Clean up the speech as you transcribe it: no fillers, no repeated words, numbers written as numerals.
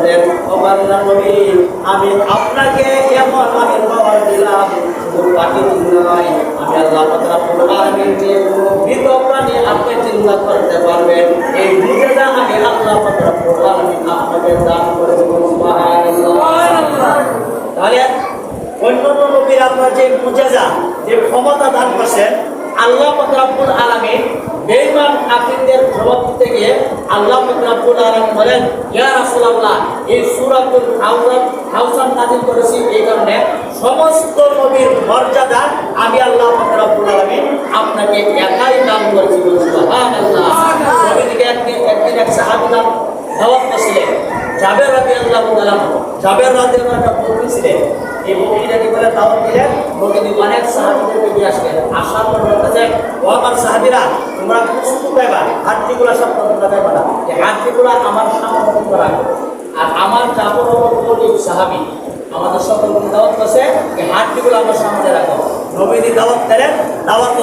দেন। ও আল্লাহর নবী, আমি আপনাকে এমন আমি পাওয়ার দিলাম, শুধু বাকি নয়, আমি আল্লাহ রাব্বুল আলামিন যে কোনো ভীত প্রাণী আপনি চিন্তা করতে পারবেন, এই মুজিজা আমি আল্লাহ রাব্বুল আলামিন আপনাকে দান করে দেব। সুবহানাল্লাহ। তাহলে অন্যান্য নবীর আপনার যে মুজিজা, যে ক্ষমতা দান করছেন, আল্লাহ রাব্বুল আলামিন বেঈমান কাফিরদের জবাব দিতে গিয়ে আল্লাহ রাব্বুল আলামিন বলেন, ইয়া রাসূলুল্লাহ, এই সূরাতুল কাউসার নাযিল করেছি এই কারণে সমস্ত নবীর মর্যাদা আমি আল্লাহ রাব্বুল আলামিন আপনাকে একাই দান করেছি। সুবহানাল্লাহ। নবীকে একদিন এক সাহাবী দাওয়াত করছিলেন, জাবের রাদিয়াল্লাহু তাআলা। জাবের রাদিয়াল্লাহু তাআলা বলছিলেন, এই বকরিটাকে বলে দাওয়াত দিলেন, বকরি অনেক সাহাবীদেরকে নিয়ে আসলেন। আসার পর বলতেছে, ও আমার সাহাবীরা, তোমরা প্রস্তুত পাইবা, হাতটিগুলা সব তোমরা পাইবা না, এই হাতটিগুলা আমার সামনে রাখো। আর আমার জাফর সাহাবী আমাদের সকলকে দাওয়াত করছে, এই হাতটিগুলো আমার সামনে রাখো। নবীজি দাওয়াত করেন, দাওয়াত